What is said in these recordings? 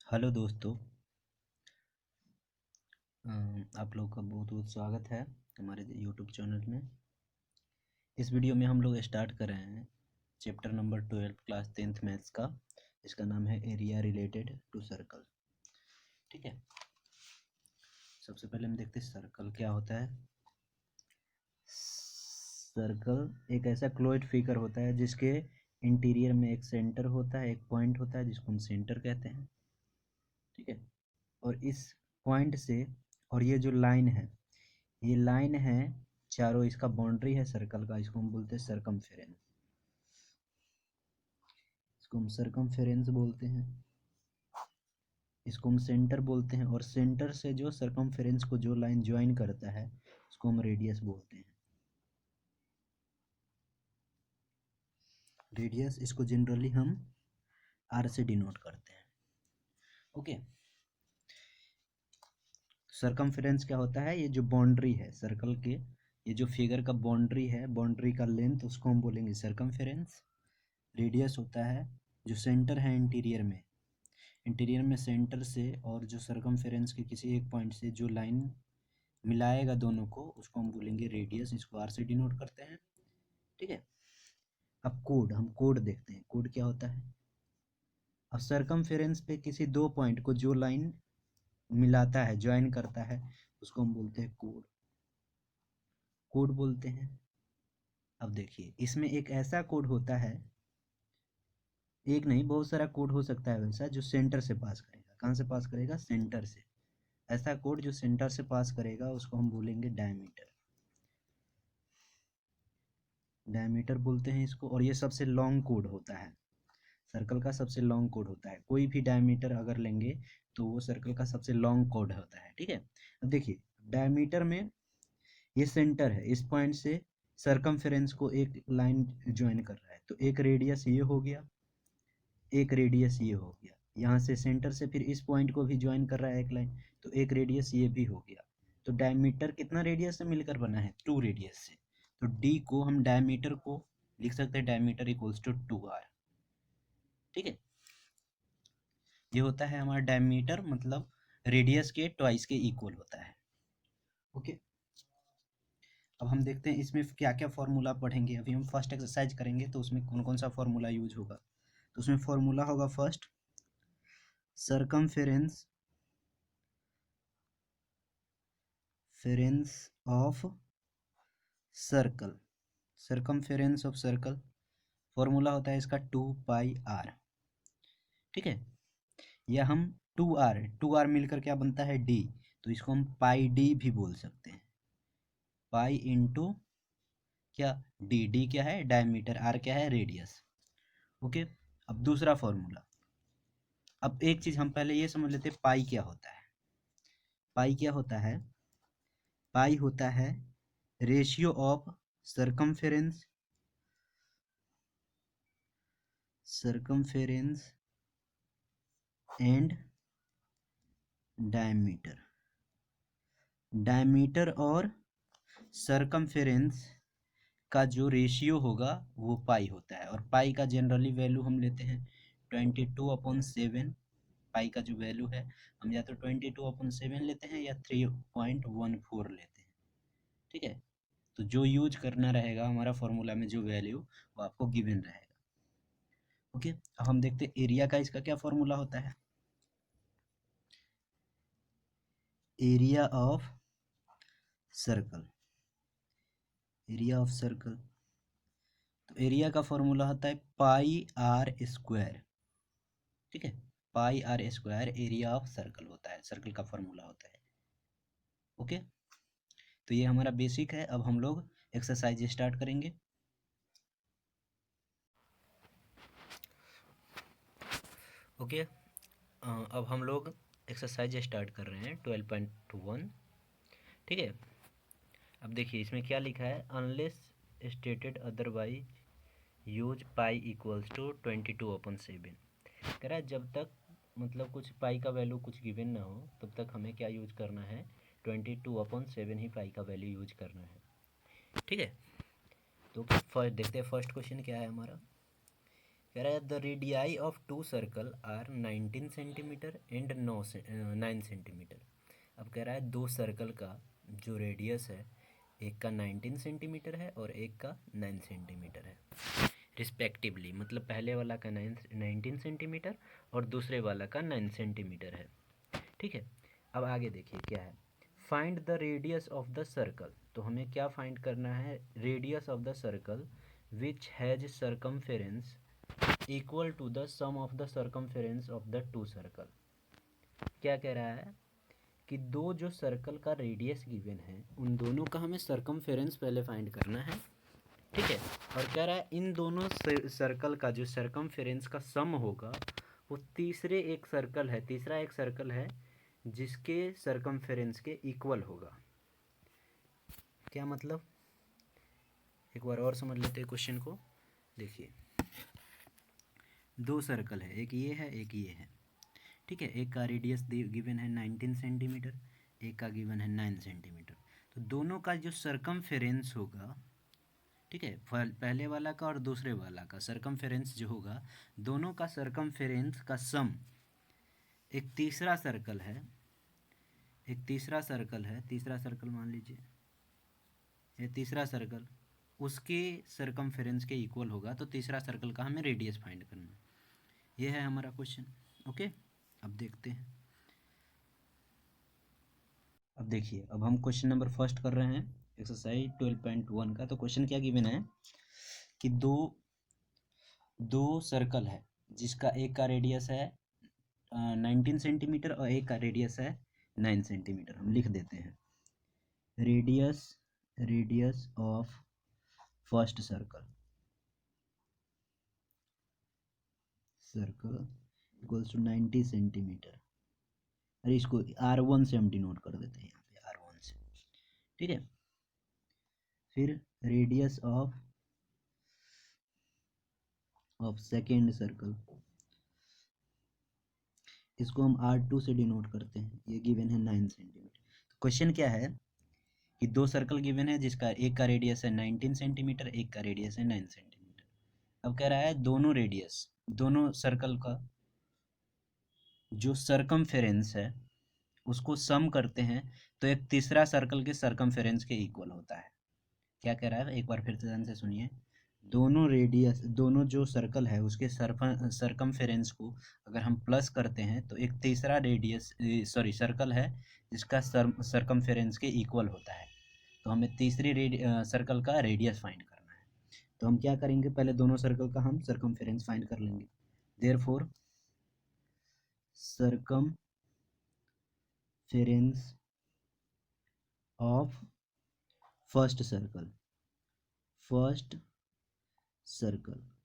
Hello दोस्तों। आप लोग का बहुत बहुत स्वागत है हमारे यूट्यूब चैनल में। इस वीडियो में हम लोग स्टार्ट कर रहे हैं chapter number 12 class 10th maths का। इसका नाम है एरिया रिलेटेड टू सर्कल। ठीक है, सबसे पहले हम देखते हैं सर्कल क्या होता है। सर्कल एक ऐसा क्लोइड फिगर होता है जिसके इंटीरियर में एक सेंटर होता है, एक पॉइंट होता है जिसको हम सेंटर कहते हैं। ठीक है, और इस पॉइंट से और ये जो लाइन है, ये लाइन है चारों, इसका बाउंड्री है सर्कल का, इसको हम बोलते हैं सरकमफेरेंस। इसको हम सरकमफेरेंस बोलते हैं, इसको हम सेंटर बोलते हैं, और सेंटर से जो सरकमफेरेंस को जो लाइन ज्वाइन करता है उसको हम रेडियस बोलते हैं। रेडियस इसको जनरली हम आर से डिनोट करते हैं। ओके, सरकमफेरेंस क्या होता है? ये जो बाउंड्री है सर्कल के, ये जो फिगर का बाउंड्री है, बाउंड्री का लेंथ, उसको हम बोलेंगे सरकमफेरेंस। रेडियस होता है जो सेंटर है इंटीरियर में, इंटीरियर में सेंटर से और जो सरकमफेरेंस के किसी एक पॉइंट से जो लाइन मिलाएगा दोनों को, उसको हम बोलेंगे रेडियस, इसको आर से डिनोट करते हैं। ठीक है, अब कोड, हम कोड देखते हैं, कोड क्या होता है। अब सरकमफेरेंस पे किसी दो पॉइंट को जो लाइन मिलाता है, ज्वाइन करता है, उसको हम बोलते हैं कोड, कोड बोलते हैं। अब देखिए, इसमें एक ऐसा कोड होता है, एक नहीं बहुत सारा कोड हो सकता है वैसा, जो सेंटर से पास करेगा। कहाँ से पास करेगा? सेंटर से। ऐसा कोड जो सेंटर से पास करेगा उसको हम बोलेंगे डायमीटर, डायमीटर बोलते हैं इसको। और ये सबसे लॉन्ग कोड होता है, सर्कल का सबसे लॉन्ग कोड होता है। कोई भी डायमीटर अगर लेंगे तो वो सर्कल का सबसे लॉन्ग कोड होता है। ठीक है, अब देखिए डायमीटर में ये सेंटर है, इस पॉइंट से सरकमफेरेंस को एक लाइन ज्वाइन कर रहा है, तो एक रेडियस ये हो गया, एक रेडियस ये हो गया। यहाँ से सेंटर से फिर इस पॉइंट को भी ज्वाइन कर रहा है एक लाइन, तो एक रेडियस ये भी हो गया। तो डायमीटर कितना रेडियस से मिलकर बना है? 2 रेडियस से। तो डी को हम डायमीटर को लिख सकते हैं, डायमीटर इक्वल्स टू 2r। ठीक है, ये होता है हमारा डायमीटर, मतलब रेडियस के ट्वाइस के इक्वल होता है। ओके, अब हम देखते हैं इसमें क्या क्या फॉर्मूला पढ़ेंगे। अभी हम फर्स्ट एक्सरसाइज करेंगे तो उसमें कौन कौन सा फॉर्मूला यूज होगा। तो उसमें फॉर्मूला होगा फर्स्ट सरकमफेरेंस, फेरेंस of circle, circumference of circle. Formula होता है इसका 2πr। ठीक है, या हम 2r मिलकर क्या बनता है? d। तो इसको हम पाई डी भी बोल सकते हैं, पाई इंटू क्या? डी। डी क्या है? डायमीटर, आर क्या है? रेडियस। ओके, अब दूसरा फॉर्मूला। अब एक चीज हम पहले ये समझ लेते हैं, पाई क्या होता है। पाई क्या होता है? पाई होता है ratio of circumference, circumference and diameter. Diameter और सरकमफेरेंस का जो रेशियो होगा वो पाई होता है, और पाई का जनरली वैल्यू हम लेते हैं 22/7। पाई का जो वैल्यू है हम या तो 22/7 लेते हैं या 3.14 लेते हैं। ठीक है, तो जो यूज करना रहेगा हमारा फॉर्मूला में, जो वैल्यू, वो आपको गिवन रहेगा। ओके, अब हम देखते हैं एरिया का, इसका क्या फॉर्मूला होता है। Area of circle, area of circle, तो एरिया का फॉर्मूला होता है पाई आर स्क्वायर। ठीक है, pi r square area of circle होता है, सर्कल का फॉर्मूला होता है। ओके, तो ये हमारा बेसिक है। अब हम लोग एक्सरसाइज स्टार्ट करेंगे। ओके, अब हम लोग एक्सरसाइज स्टार्ट कर रहे हैं 12.1। ठीक है, अब देखिए इसमें क्या लिखा है, unless stated otherwise use pi equals to 22/7। कह रहा है जब तक मतलब कुछ पाई का वैल्यू कुछ गिवन ना हो तब तक हमें क्या यूज करना है? 22/7 ही पाई का वैल्यू यूज करना है। ठीक है, तो फर्स्ट देखते हैं फर्स्ट क्वेश्चन क्या है हमारा। कह रहा है the radii of two circle are 19 centimetre and 9 centimetre. अब कह रहा है दो सर्कल का जो रेडियस है, एक का 19 सेंटीमीटर है और एक का 9 सेंटीमीटर है रिस्पेक्टिवली। मतलब पहले वाला का 19 सेंटीमीटर और दूसरे वाला का 9 सेंटीमीटर है। ठीक है, अब आगे देखिए क्या है। Find the radius of the circle. तो हमें क्या फाइंड करना है? Radius of the circle which has circumference equal to the sum of the circumference of the two circle. क्या कह रहा है कि दो जो सर्कल का रेडियस गिवन है उन दोनों का हमें सर्कमफेरेंस पहले फाइंड करना है। ठीक है, और कह रहा है इन दोनों सर्कल का जो सर्कमफेरेंस का सम होगा वो तीसरा एक सर्कल है जिसके सर्कमफेरेंस के इक्वल होगा। क्या मतलब? एक बार और समझ लेते हैं क्वेश्चन को। देखिए, दो सर्कल है, एक ये है एक ये है। ठीक है, एक का रेडियस गिवन है 19 सेंटीमीटर, एक का गिवन है 9 सेंटीमीटर। तो दोनों का जो सर्कमफेरेंस होगा, ठीक है, पहले वाला का और दूसरे वाला का सर्कमफेरेंस जो होगा, दोनों का सर्कमफेरेंस का सम, एक तीसरा सर्कल है, तीसरा सर्कल मान लीजिए, ये तीसरा सर्कल उसके सर्कमफेरेंस के इक्वल होगा। तो तीसरा सर्कल का हमें रेडियस फाइंड करना है। ये है हमारा क्वेश्चन। ओके, अब देखते हैं। अब देखिए, अब हम क्वेश्चन नंबर फर्स्ट कर रहे हैं एक्सरसाइज 12.1 का। तो क्वेश्चन क्या गिवन है कि दो सर्कल है जिसका एक का रेडियस है 19 सेंटीमीटर और एक का रेडियस है 9 सेंटीमीटर। हम लिख देते हैं radius of first circle equals to 90 centimetre. अरे इसको R1 से हम डिनोट कर देते हैं यहाँ पे, R1 से। ठीक है, फिर रेडियस ऑफ सेकेंड सर्कल, इसको हम R2 से डिनोट करते हैं। ये गिवन है 9 सेंटीमीटर। तो क्वेश्चन क्या है कि दो सर्कल गिवन है जिसका एक का रेडियस है 19 सेंटीमीटर, एक का रेडियस है 9 सेंटीमीटर। अब कह रहा है दोनों सर्कल का जो सर्कमफेरेंस है उसको सम करते हैं तो एक तीसरा सर्कल के सर्कमफेरेंस के इक्वल होता है। क्या कह रहा है, एक बार फिर से ध्यान से सुनिए। दोनों जो सर्कल है उसके सर्कमफेरेंस को अगर हम प्लस करते हैं तो एक तीसरा सर्कल है जिसका सर्कमफेरेंस के इक्वल होता है। तो हमें तीसरी सर्कल का रेडियस फाइंड करना है। तो हम क्या करेंगे, पहले दोनों सर्कल का हम सर्कमफेरेंस फाइंड कर लेंगे। Therefore circumference of first circle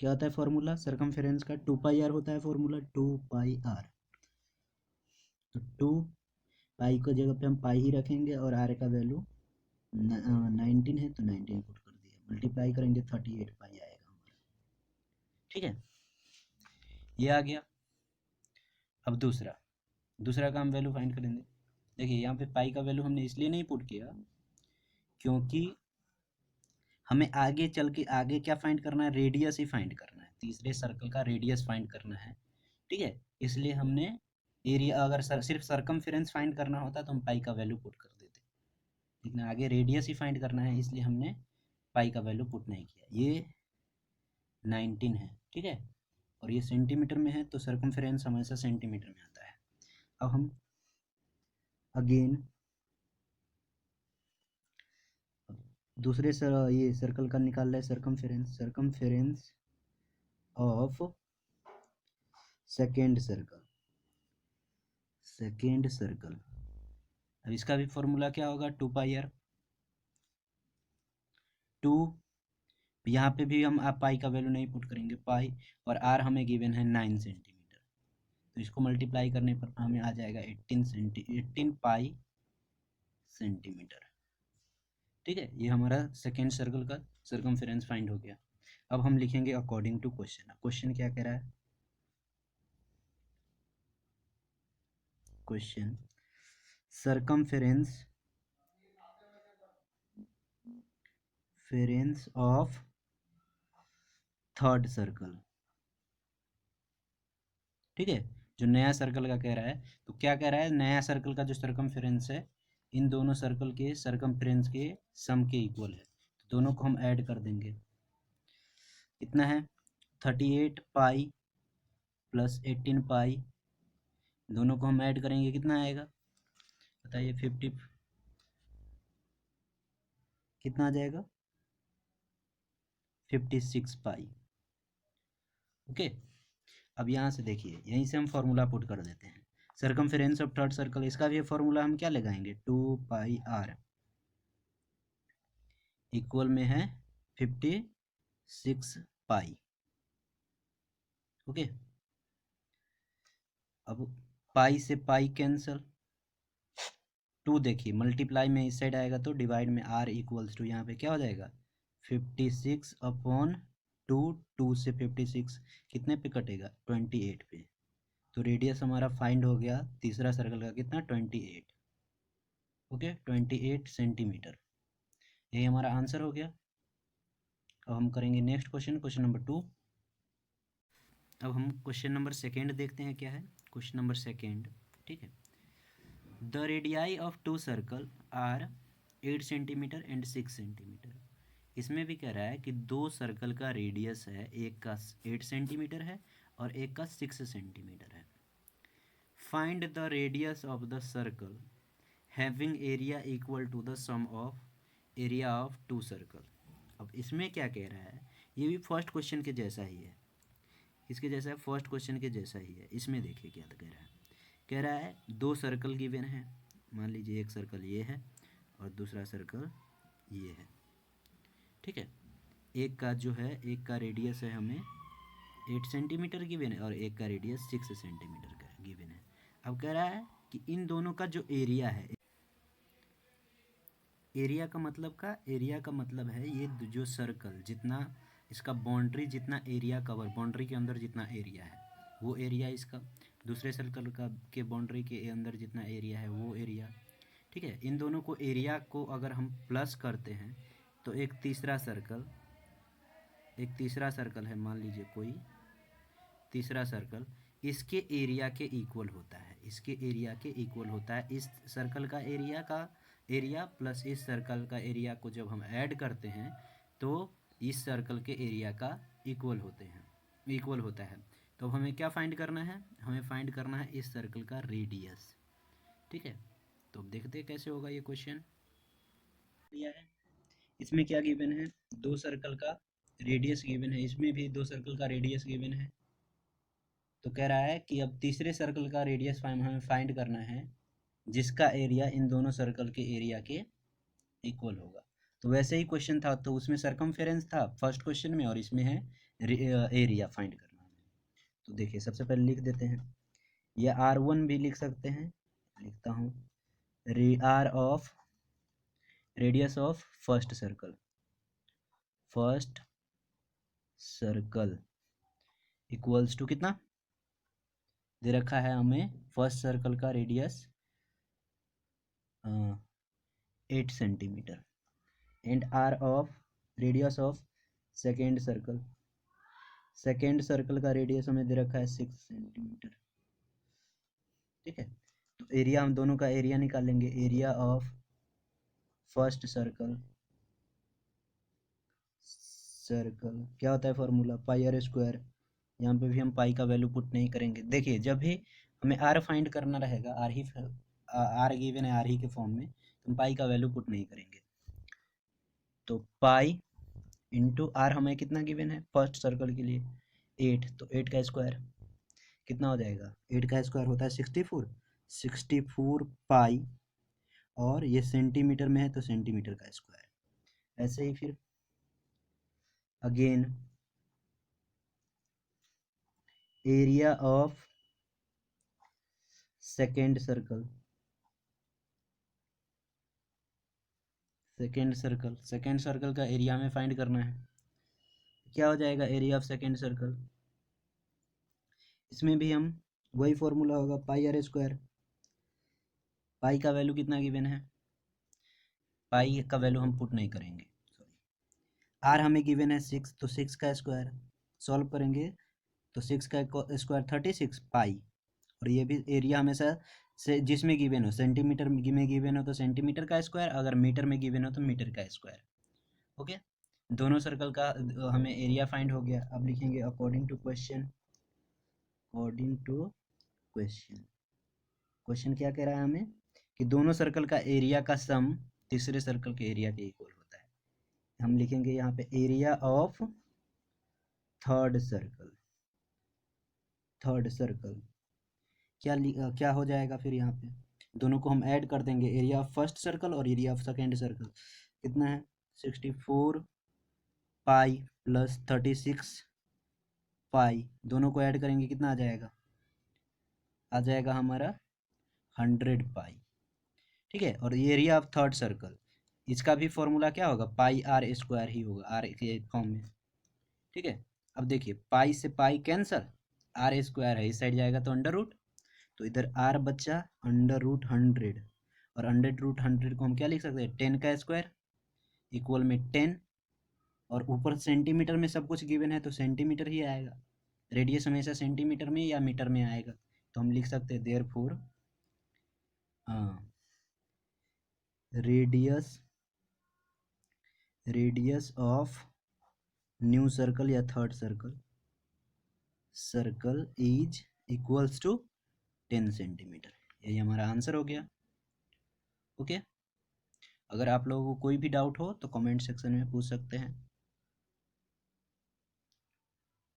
क्या होता है फॉर्मूला सर्कमफेरेंस का? 2πr होता है फॉर्मूला, 2πr। तो 2 पाई को जगह पे हम पाई ही रखेंगे और आर का वैल्यू 19 है तो 19 पुट कर दिया, मल्टीप्लाई करेंगे 38 पाई आएगा हमारा। ठीक है, ये आ गया। अब दूसरा का हम वैल्यू फाइंड करेंगे। देखिए, यहाँ पे पाई का वैल्यू हमने इसलिए नहीं पुट किया क्योंकि हमें आगे चल के आगे क्या फाइंड करना है, रेडियस ही फाइंड करना है, तीसरे सर्कल का रेडियस फाइंड करना है। ठीक है, इसलिए हमने एरिया, अगर सिर्फ सर्कमफेरेंस फाइंड करना होता तो हम पाई का वैल्यू पुट कर देते, लेकिन आगे रेडियस ही फाइंड करना है इसलिए हमने पाई का वैल्यू पुट नहीं किया। ये 19 है, ठीक है, और ये सेंटीमीटर में है तो सर्कमफेरेंस हमेशा सेंटीमीटर में आता है। अब हम अगेन दूसरे ये सर्कल का निकाल रहे हैं सर्कमफेरेंस ऑफ सेकेंड सर्कल। अब इसका भी फॉर्मूला क्या होगा, 2πr। यहाँ पे भी हम पाई का वैल्यू नहीं पुट करेंगे, पाई, और आर हमें गिवन है 9 सेंटीमीटर, तो इसको मल्टीप्लाई करने पर हमें आ जाएगा 18 पाई सेंटीमीटर। ठीक है, ये हमारा सेकेंड सर्कल का सर्कमफेरेंस फाइंड हो गया। अब हम लिखेंगे अकॉर्डिंग टू क्वेश्चन क्या कह रहा है। Question circumference of third circle ठीक है, जो नया सर्कल का कह रहा है, तो क्या कह रहा है, नया सर्कल का जो सरकमफेरेंस है इन दोनों सर्कल के सरकमफेरेंस के सम के इक्वल है, तो दोनों को हम ऐड कर देंगे। कितना है, 38 पाई प्लस 18 पाई, दोनों को हम ऐड करेंगे, कितना आएगा बताइए, 50, कितना आ जाएगा, 56 पाई। ओके, अब यहाँ से देखिए, यहीं से हम फॉर्मूला पुट कर देते हैं, सरकमफेरेंस ऑफ थर्ड सर्कल, इसका भी फॉर्मूला हम क्या लगाएंगे, 2πr इक्वल में है 56 पाई। ओके, अब पाई से पाई कैंसल, 2 देखिए मल्टीप्लाई में इस साइड आएगा तो डिवाइड में r इक्वल्स टू यहाँ पे क्या हो जाएगा, 56/2, 2 से 56 कितने पे कटेगा, 28 पे। तो रेडियस हमारा फाइंड हो गया तीसरा सर्कल का, कितना, 28। ओके, 28 सेंटीमीटर, यही हमारा आंसर हो गया। अब हम करेंगे नेक्स्ट क्वेश्चन, क्वेश्चन नंबर 2। अब हम क्वेश्चन नंबर सेकेंड देखते हैं क्या है, क्वेश्चन नंबर सेकेंड। ठीक है, the radii of two circle are 8 centimetre and 6 centimetre. इसमें भी कह रहा है कि दो सर्कल का रेडियस है, एक का 8 सेंटीमीटर है और एक का 6 सेंटीमीटर है। Find the radius of the circle having area equal to the sum of area of two circle. अब इसमें क्या कह रहा है, ये भी फर्स्ट क्वेश्चन के जैसा ही है, इसके जैसा है, फर्स्ट क्वेश्चन के जैसा ही है। इसमें देखिए क्या कह रहा है दो सर्कल गिवन है, मान लीजिए एक सर्कल ये है और दूसरा सर्कल ये है। ठीक है, एक का जो है, एक का रेडियस है हमें 8 सेंटीमीटर गिवन है और एक का रेडियस 6 सेंटीमीटर का गिवन है। अब कह रहा है कि इन दोनों का जो एरिया है, एरिया का मतलब है ये जो सर्कल जितना इसका बाउंड्री, जितना एरिया कवर, बाउंड्री के अंदर जितना एरिया है वो एरिया इसका, दूसरे सर्कल का के बाउंड्री के अंदर जितना एरिया है वो एरिया। ठीक है, इन दोनों को एरिया को अगर हम प्लस करते हैं तो एक तीसरा सर्कल है, मान लीजिए कोई तीसरा सर्कल, इसके एरिया के इक्वल होता है, इसके एरिया के इक्वल होता है। इस सर्कल का एरिया प्लस इस सर्कल का एरिया को जब हम ऐड करते हैं तो इस सर्कल के एरिया का इक्वल होता है। तो हमें क्या फाइंड करना है, हमें फाइंड करना है इस सर्कल का रेडियस। ठीक है, तो अब देखते हैं कैसे होगा ये क्वेश्चन। दिया है, इसमें क्या गिवन है, दो सर्कल का रेडियस गिवन है, इसमें भी दो सर्कल का रेडियस गिवन है। तो कह रहा है कि अब तीसरे सर्कल का रेडियस हमें फाइंड करना है जिसका एरिया इन दोनों सर्कल के एरिया के इक्वल होगा। तो वैसे ही क्वेश्चन था, तो उसमें सरकमफेरेंस था फर्स्ट क्वेश्चन में और इसमें है एरिया फाइंड करना है। तो देखिए सबसे पहले लिख देते हैं, या R1 भी लिख सकते हैं, लिखता हूँ, radius of first circle equals to कितना दे रखा है हमें, फर्स्ट सर्कल का radius 8 centimetre and R of radius of second circle का रेडियस हमें दे रखा है 6 सेंटीमीटर। ठीक है, तो एरिया, हम दोनों का एरिया निकालेंगे, एरिया ऑफ फर्स्ट सर्कल क्या होता है फॉर्मूला, पाई आर स्क्वायर। यहाँ पे भी हम पाई का वैल्यू पुट नहीं करेंगे। देखिए जब भी हमें आर फाइंड करना रहेगा, आर गिवन है आर ही के फॉर्म में, तो हम पाई का वैल्यू पुट नहीं करेंगे। तो पाई इंटू आर हमें कितना गिवन है फर्स्ट सर्कल के लिए, 8, तो 8 का स्क्वायर कितना हो जाएगा, 8 का स्क्वायर होता है 64 पाई, और ये सेंटीमीटर में है तो सेंटीमीटर का स्क्वायर। ऐसे ही फिर again area of second circle का एरिया हमें फाइंड करना है। क्या हो जाएगा एरिया ऑफ सेकेंड सर्कल, इसमें भी हम वही फॉर्मूला होगा, पाई आर स्क्वायर। पाई का वैल्यू कितना गिवन है, पाई का वैल्यू हम पुट नहीं करेंगे, सॉरी, आर हमें गिवन है 6, तो 6 का स्क्वायर सॉल्व करेंगे तो 6 का स्क्वायर 36 पाई। और ये भी एरिया हमेशा से जिसमें गिवन हो, सेंटीमीटर में गिवन हो तो सेंटीमीटर का स्क्वायर, अगर मीटर में गिवन हो तो मीटर का स्क्वायर। ओके, दोनों सर्कल का हमें एरिया फाइंड हो गया। अब लिखेंगे according to question. According to question, question क्या कह रहा है हमें कि दोनों सर्कल का एरिया का सम तीसरे सर्कल के एरिया के इक्वल होता है। हम लिखेंगे यहाँ पे area of third circle. Third circle क्या हो जाएगा फिर यहाँ पे, दोनों को हम ऐड कर देंगे, एरिया ऑफ फर्स्ट सर्कल और एरिया ऑफ सेकेंड सर्कल कितना है 64 पाई प्लस 36 पाई, दोनों को ऐड करेंगे कितना आ जाएगा, आ जाएगा हमारा 100 पाई। ठीक है, और एरिया ऑफ थर्ड सर्कल, इसका भी फॉर्मूला क्या होगा, पाई आर स्क्वायर ही होगा, आर के फॉर्म में। ठीक है, अब देखिए पाई से पाई कैंसल, आर स्क्वायर है इस साइड जाएगा तो अंडर रूट, तो इधर आर बच्चा अंडर रूट 100, और अंडर रूट 100 को हम क्या लिख सकते हैं 10 का स्क्वायर इक्वल में 10, और ऊपर सेंटीमीटर में सब कुछ गिवन है तो सेंटीमीटर ही आएगा, रेडियस हमेशा सेंटीमीटर में या मीटर में आएगा, तो हम लिख सकते हैं देयरफॉर हाँ रेडियस ऑफ न्यू सर्कल या third circle is equals to 10 centimetre. यही हमारा आंसर हो गया। ओके, अगर आप लोगों को कोई भी डाउट हो तो कमेंट सेक्शन में पूछ सकते हैं।